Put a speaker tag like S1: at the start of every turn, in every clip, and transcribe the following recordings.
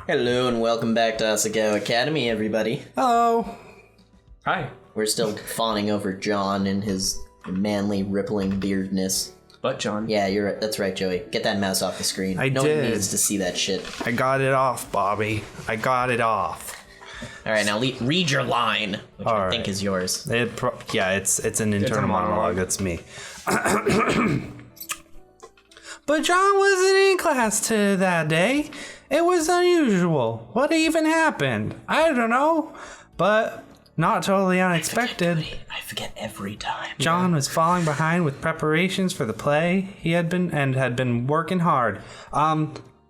S1: Hello and welcome back to Asagao Academy, everybody.
S2: Hello.
S3: Hi.
S1: We're still fawning over John and his manly, rippling beardness.
S3: But John.
S1: Yeah, that's right, Joey. Get that mouse off the screen. No one needs to see that shit.
S2: I got it off, Bobby. I got it off.
S1: All right, now read your line, which I think is yours.
S2: It's an internal monologue. That's me. But John wasn't in class that day. It was unusual. What even happened? I don't know, but not totally unexpected.
S1: I forget every time.
S2: John was falling behind with preparations for the play he had been working hard.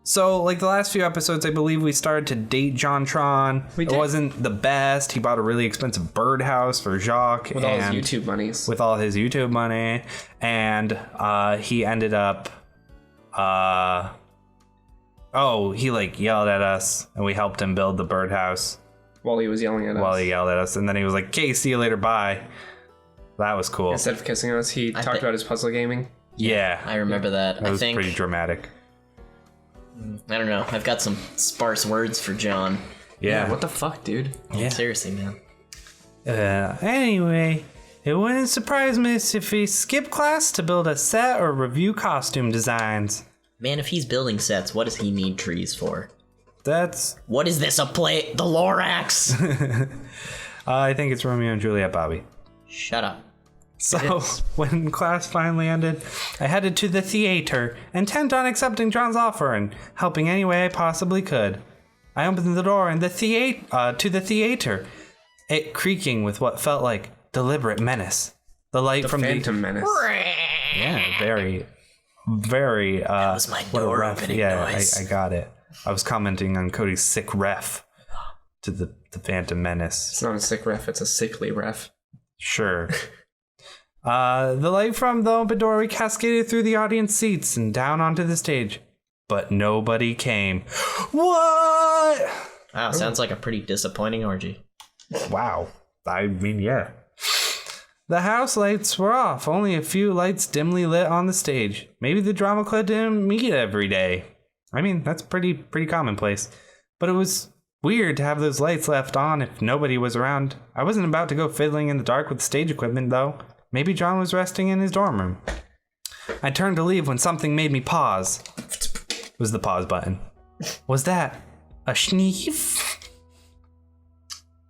S2: So like the last few episodes, I believe we started to date JonTron. It wasn't the best. He bought a really expensive birdhouse for Jacques
S3: with all his YouTube monies.
S2: With all his YouTube money, and he ended up. He like yelled at us, and we helped him build the birdhouse.
S3: While he was yelling at us.
S2: While he yelled at us, and then he was like, "Okay, see you later, bye." That was cool.
S3: Instead of kissing us, he talked about his puzzle gaming.
S2: Yeah,
S1: I remember that.
S2: That was pretty dramatic.
S1: I don't know. I've got some sparse words for John.
S2: Yeah.
S3: What the fuck, dude?
S2: Yeah.
S1: Seriously, man.
S2: Anyway, it wouldn't surprise me if he skipped class to build a set or review costume designs.
S1: Man, if he's building sets, what does he need trees for?
S2: What
S1: is this, a play? The Lorax?
S2: I think it's Romeo and Juliet, Bobby.
S1: Shut up.
S2: So, when class finally ended, I headed to the theater, intent on accepting John's offer and helping any way I possibly could. I opened the door and to the theater, it creaking with what felt like deliberate menace. The light from
S3: Phantom Menace.
S2: Yeah, very.
S1: That was my door opening noise.
S2: I got it. I was commenting on Cody's sick ref to the Phantom Menace.
S3: It's not a sick ref, it's a sickly ref.
S2: Sure. The light from the open doorway cascaded through the audience seats and down onto the stage. But nobody came. What?
S1: Wow, sounds like a pretty disappointing orgy.
S2: Wow. I mean, yeah. The house lights were off, only a few lights dimly lit on the stage. Maybe the drama club didn't meet every day. I mean, that's pretty commonplace. But it was weird to have those lights left on if nobody was around. I wasn't about to go fiddling in the dark with stage equipment, though. Maybe John was resting in his dorm room. I turned to leave when something made me pause. It was the pause button. Was that a sneeze?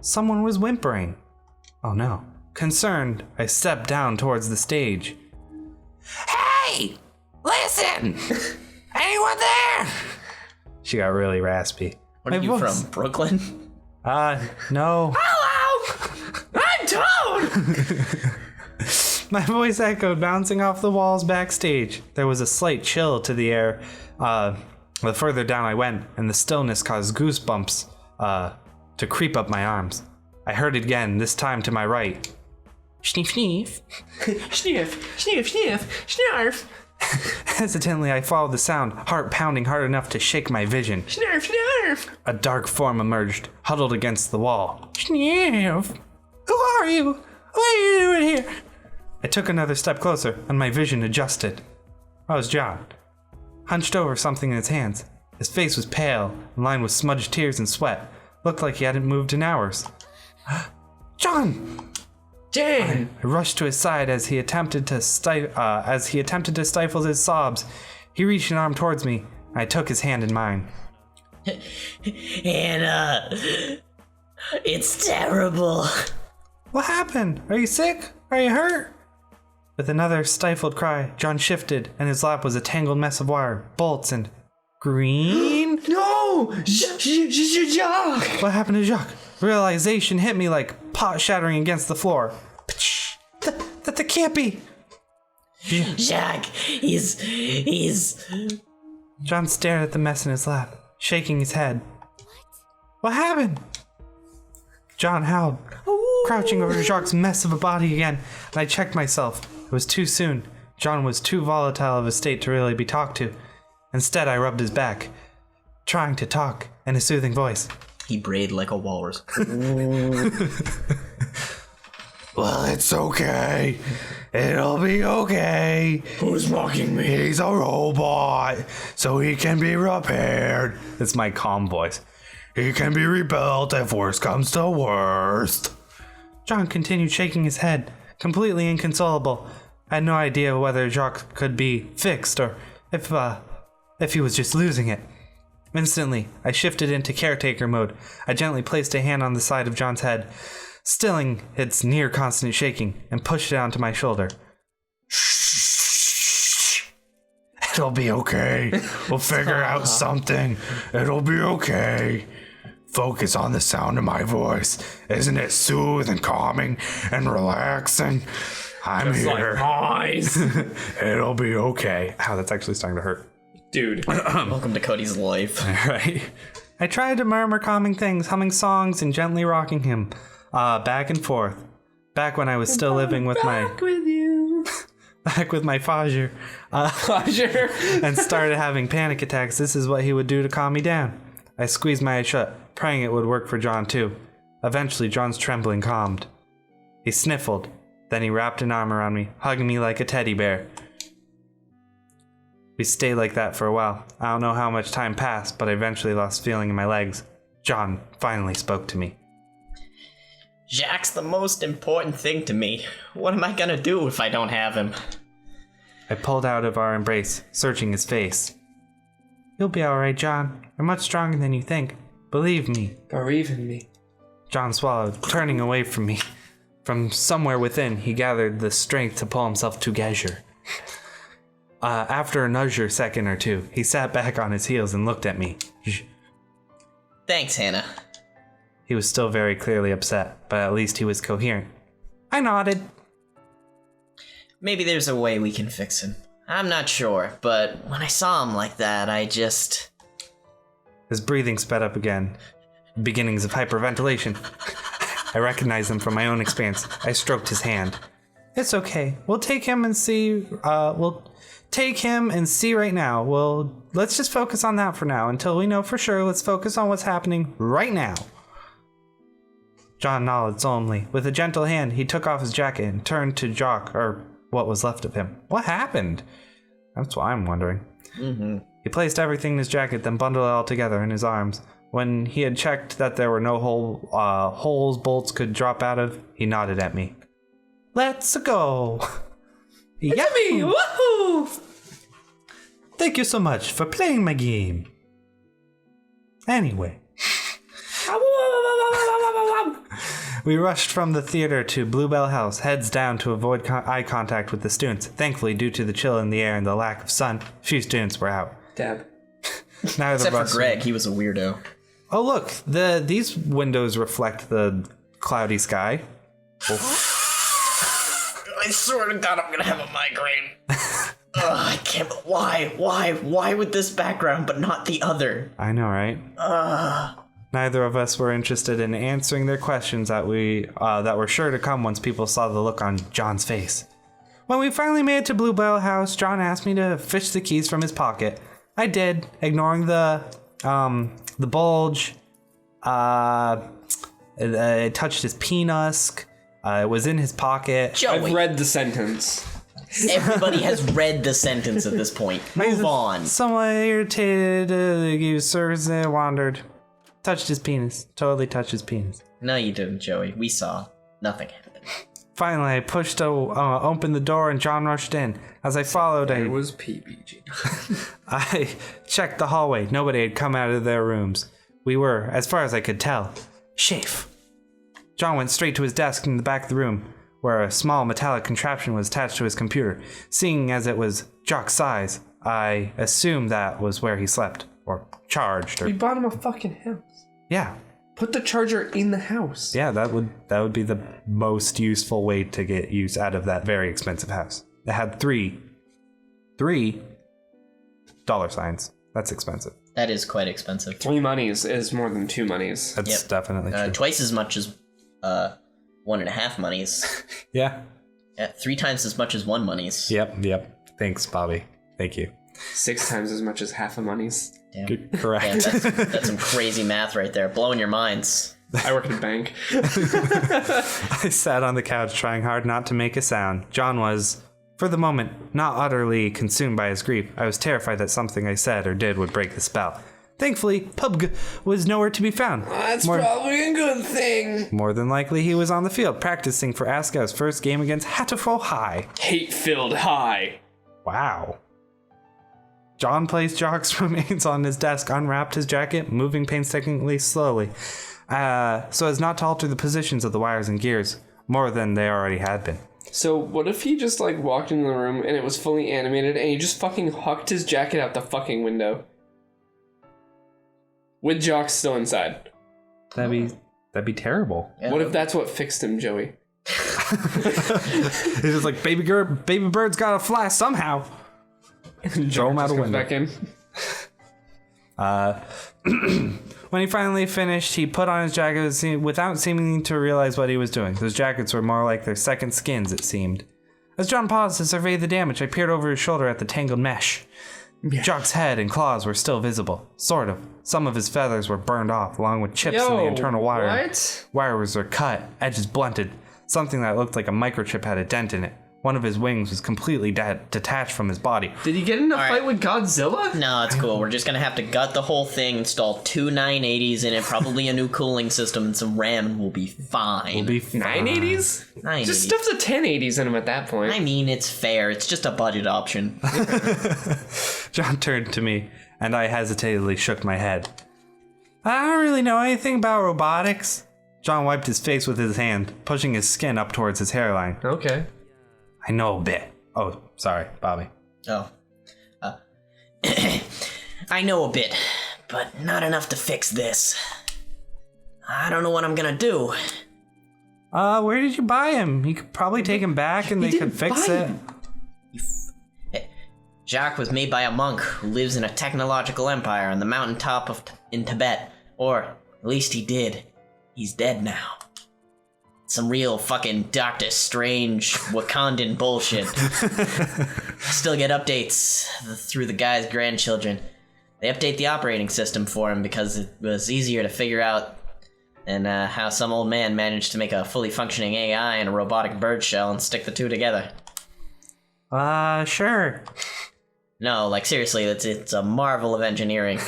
S2: Someone was whimpering. Oh no. Concerned, I stepped down towards the stage. Hey! Listen! Anyone there? She got really raspy.
S1: What are you from, Brooklyn?
S2: No.
S1: Hello! I'm Toad!
S2: My voice echoed, bouncing off the walls backstage. There was a slight chill to the air. The further down I went, and the stillness caused goosebumps to creep up my arms. I heard it again, this time to my right. Sniff, sniff.
S3: Sniff, sniff, sniff, snarf.
S2: Hesitantly, I followed the sound, heart pounding hard enough to shake my vision.
S3: Snarf, snarf.
S2: A dark form emerged, huddled against the wall. Sniff. Who are you? What are you doing here? I took another step closer, and my vision adjusted. I was John, hunched over something in his hands. His face was pale, and lined with smudged tears and sweat. Looked like he hadn't moved in hours. John!
S3: Jane!
S2: I rushed to his side as he attempted to stifle his sobs. He reached an arm towards me. I took his hand in mine.
S1: Hannah, it's terrible.
S2: What happened? Are you sick? Are you hurt? With another stifled cry, John shifted, and his lap was a tangled mess of wire, bolts, and green.
S3: No! Jacques!
S2: What happened to Jacques? Realization hit me like pot shattering against the floor. That can't be.
S1: Jacques, he's...
S2: John stared at the mess in his lap, shaking his head. What happened? John howled, crouching over Jacques' mess of a body again, and I checked myself. It was too soon. John was too volatile of a state to really be talked to. Instead, I rubbed his back, trying to talk in a soothing voice.
S1: He brayed like a walrus.
S2: Well, it's okay. It'll be okay.
S3: Who's mocking me?
S2: He's a robot, so he can be repaired. It's my calm voice. He can be rebuilt if worst comes to worst. John continued shaking his head, completely inconsolable. I had no idea whether Jacques could be fixed or if he was just losing it. Instantly, I shifted into caretaker mode. I gently placed a hand on the side of John's head, stilling its near constant shaking, and pushed it onto my shoulder. Shh. It'll be okay. We'll figure out something. It'll be okay. Focus on the sound of my voice. Isn't it soothing, calming, and relaxing? I'm
S3: Just
S2: here.
S3: like noise.
S2: It'll be okay. Ow, that's actually starting to hurt.
S3: Dude.
S1: Welcome to Cody's life.
S2: Right. I tried to murmur calming things, humming songs, and gently rocking him back and forth. Back when I was still living with
S3: Back with you.
S2: back with my Fajer,
S3: Pleasure.
S2: and started having panic attacks. This is what he would do to calm me down. I squeezed my eyes shut, praying it would work for John too. Eventually, John's trembling calmed. He sniffled, then he wrapped an arm around me, hugging me like a teddy bear. We stayed like that for a while. I don't know how much time passed, but I eventually lost feeling in my legs. John finally spoke to me.
S1: Jacques the most important thing to me. What am I gonna do if I don't have him?
S2: I pulled out of our embrace, searching his face. You'll be alright, John. You're much stronger than you think. Believe me.
S3: Believe in me.
S2: John swallowed, turning away from me. From somewhere within, he gathered the strength to pull himself together. After another second or two, he sat back on his heels and looked at me.
S1: Thanks, Hannah.
S2: He was still very clearly upset, but at least he was coherent. I nodded.
S1: Maybe there's a way we can fix him. I'm not sure, but when I saw him like that, I just...
S2: His breathing sped up again. Beginnings of hyperventilation. I recognized them from my own experience. I stroked his hand. It's okay. We'll take him and see. Right now. Let's just focus on that for now. Until we know for sure, let's focus on what's happening right now. John nodded solemnly. With a gentle hand, he took off his jacket and turned to Jock, or what was left of him. What happened? That's what I'm wondering. He placed everything in his jacket, then bundled it all together in his arms. When he had checked that there were no holes bolts could drop out of, he nodded at me. Let's go!
S3: It's me! Woohoo!
S2: Thank you so much for playing my game. Anyway. We rushed from the theater to Bluebell House, heads down to avoid eye contact with the students. Thankfully, due to the chill in the air and the lack of sun, few students were out.
S3: Dab.
S1: Except for Greg, he was a weirdo.
S2: Oh look, these windows reflect the cloudy sky.
S1: I swear to God, I'm gonna have a migraine. I can't. Why with this background but not the other?
S2: I know, right? Neither of us were interested in answering their questions that were sure to come once people saw the look on John's face. When we finally made it to Bluebell House, John asked me to fish the keys from his pocket. I did, ignoring the bulge. It touched his penis. It was in his pocket.
S1: Joey,
S3: I've read the sentence.
S1: everybody has read the sentence at this point. Move on.
S2: Somewhat irritated, he certainly wandered. Touched his penis. Totally touched his penis.
S1: No, you didn't, Joey. We saw. Nothing happened.
S2: Finally, I pushed open the door and John rushed in. As I followed,
S3: It was PBG.
S2: I checked the hallway. Nobody had come out of their rooms. We were, as far as I could tell, safe. John went straight to his desk in the back of the room, where a small metallic contraption was attached to his computer. Seeing as it was Jock's size, I assumed that was where he slept, or charged,
S3: We
S2: or
S3: bought him a fucking house.
S2: yeah.
S3: Put the charger in the house.
S2: Yeah, that would be the most useful way to get use out of that very expensive house. It had three dollar signs. That's expensive.
S1: That is quite expensive.
S3: 3 monies is more than 2 monies.
S2: That's definitely true.
S1: Twice as much as 1.5 monies.
S2: Yeah.
S1: 3 times as much as 1 monies.
S2: Yep. Thanks, Bobby. Thank you.
S3: 6 times as much as half a monies.
S1: Damn.
S2: Good,
S1: Yeah,
S2: correct.
S1: that's some crazy math right there. Blowing your minds.
S3: I work at a bank.
S2: I sat on the couch trying hard not to make a sound. John was, for the moment, not utterly consumed by his grief. I was terrified that something I said or did would break the spell. Thankfully, Pubg was nowhere to be found.
S3: That's probably a good thing.
S2: More than likely, he was on the field practicing for Asagao's first game against Hatterful High.
S3: Hate-filled high.
S2: Wow. John placed Jock's remains on his desk, unwrapped his jacket, moving painstakingly slowly, so as not to alter the positions of the wires and gears more than they already had been.
S3: So what if he just like walked into the room and it was fully animated and he just fucking hucked his jacket out the fucking window? With Jock still inside.
S2: That'd be terrible.
S1: Yeah.
S3: What if that's what fixed him, Joey?
S2: It's just like baby bird's gotta fly somehow. Throw him out a window.
S3: Back in.
S2: When he finally finished, he put on his jacket without seeming to realize what he was doing. Those jackets were more like their second skins, it seemed. As John paused to survey the damage, I peered over his shoulder at the tangled mesh. Jock's head and claws were still visible. Sort of. Some of his feathers were burned off, along with chips in the internal wire.
S3: What?
S2: Wires were cut, edges blunted. Something that looked like a microchip had a dent in it. One of his wings was completely detached from his body.
S3: Did he get in a
S1: All
S3: fight
S1: right.
S3: with Godzilla?
S1: No, it's cool. We're just gonna have to gut the whole thing, install 2 980s in it, probably a new cooling system and some RAM, and we'll be fine.
S2: We'll be fine.
S3: 980s?
S1: 980s.
S3: Just stuff the 1080s in him at that point.
S1: I mean, it's fair. It's just a budget option.
S2: John turned to me, and I hesitantly shook my head. I don't really know anything about robotics. John wiped his face with his hand, pushing his skin up towards his hairline.
S3: Okay.
S2: I know a bit. Oh, sorry, Bobby.
S1: Oh. I know a bit, but not enough to fix this. I don't know what I'm gonna do.
S2: Where did you buy him? You could probably take him back and they could fix
S3: buy
S2: it.
S3: him.
S1: Jacques was made by a monk who lives in a technological empire on the mountaintop in Tibet. Or, at least he did. He's dead now. Some real fucking Doctor Strange Wakandan bullshit. Still get updates through the guy's grandchildren. They update the operating system for him because it was easier to figure out than how some old man managed to make a fully functioning AI and a robotic bird shell and stick the two together.
S2: Sure.
S1: No, like seriously, it's a marvel of engineering.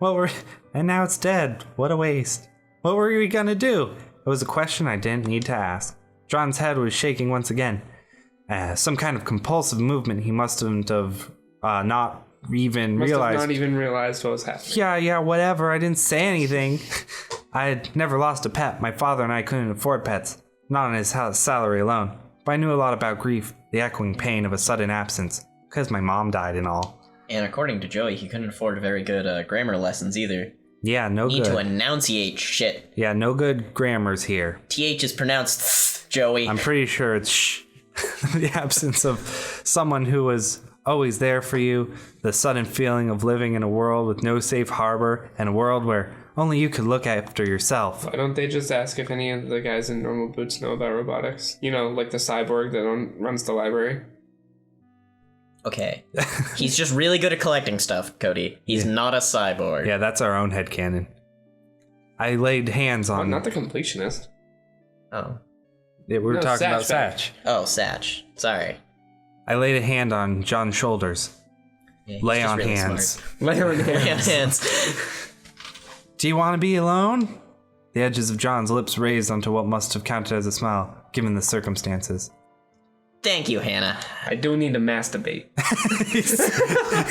S2: And now it's dead. What a waste. What were we gonna do? It was a question I didn't need to ask. John's head was shaking once again. Some kind of compulsive movement he mustn't have not even realized.
S3: Not even realized what was happening.
S2: Yeah, whatever. I didn't say anything. I had never lost a pet. My father and I couldn't afford pets. Not on his salary alone. But I knew a lot about grief, the echoing pain of a sudden absence. Because my mom died and all.
S1: And according to Joey, he couldn't afford very good grammar lessons either.
S2: Yeah, no
S1: Need
S2: good.
S1: to enunciate shit.
S2: Yeah, no good grammars here.
S1: TH is pronounced Joey.
S2: I'm pretty sure it's shh. The absence of someone who was always there for you. The sudden feeling of living in a world with no safe harbor. And a world where only you could look after yourself.
S3: Why don't they just ask if any of the guys in normal boots know about robotics? You know, like the cyborg that runs the library.
S1: Okay. He's just really good at collecting stuff, Cody. He's not a cyborg.
S2: Yeah, that's our own headcanon. I laid hands on...
S3: Not the completionist.
S1: Oh.
S2: Yeah, we were talking about
S3: Satch.
S2: Satch.
S1: Oh, Satch. Sorry.
S2: I laid a hand on John's shoulders.
S1: Yeah, he's
S2: Lay
S1: just
S2: on
S1: really
S2: hands.
S1: smart.
S3: Lay on
S1: Lay on hands.
S2: Do you want to be alone? The edges of John's lips raised onto what must have counted as a smile, given the circumstances.
S1: Thank you, Hannah.
S3: I do need to masturbate.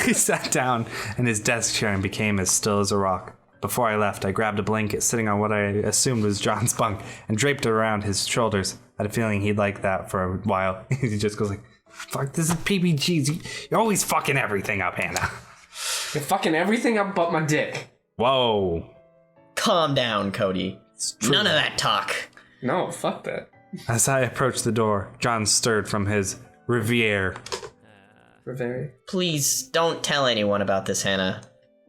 S2: He sat down in his desk chair and became as still as a rock. Before I left, I grabbed a blanket sitting on what I assumed was John's bunk and draped it around his shoulders. I had a feeling he'd like that for a while. He just goes like, fuck, this is PBGs. You're always fucking everything up, Hannah.
S3: You're fucking everything up but my dick.
S2: Whoa.
S1: Calm down, Cody. None of that talk.
S3: No, fuck that.
S2: As I approached the door, John stirred from his reverie.
S3: Reverie.
S1: Please don't tell anyone about this, Hannah.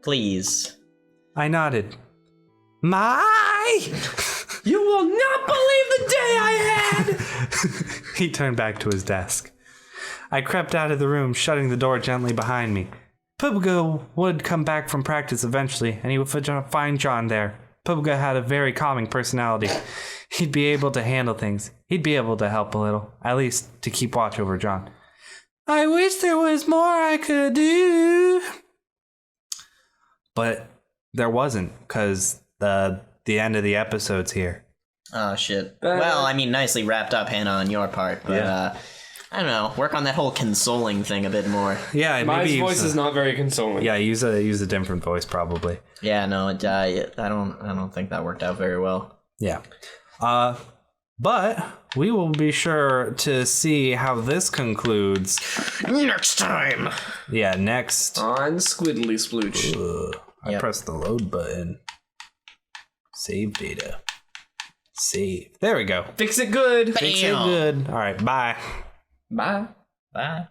S1: Please.
S2: I nodded. My!
S3: You will not believe the day I had!
S2: He turned back to his desk. I crept out of the room, shutting the door gently behind me. Pubga would come back from practice eventually, and he would find John there. Pubga had a very calming personality. He'd be able to handle things. He'd be able to help a little, at least to keep watch over John. I wish there was more I could do. But There wasn't, because the end of the episode's here.
S1: Oh, shit. Well, I mean, nicely wrapped up, Hannah, on your part, but, I don't know, work on that whole consoling thing a bit more.
S2: Yeah,
S3: My
S2: maybe
S3: voice is not very consoling.
S2: Yeah, use a different voice, probably.
S1: Yeah, no, I don't think that worked out very well.
S2: Yeah. But we will be sure to see how this concludes
S1: Next time!
S2: Yeah, next.
S3: On Squiddly Splooch.
S2: I pressed the load button. Save data. Save. There we go.
S3: Fix it good.
S2: Fix it good. All right, bye.
S3: Bye.
S1: Bye.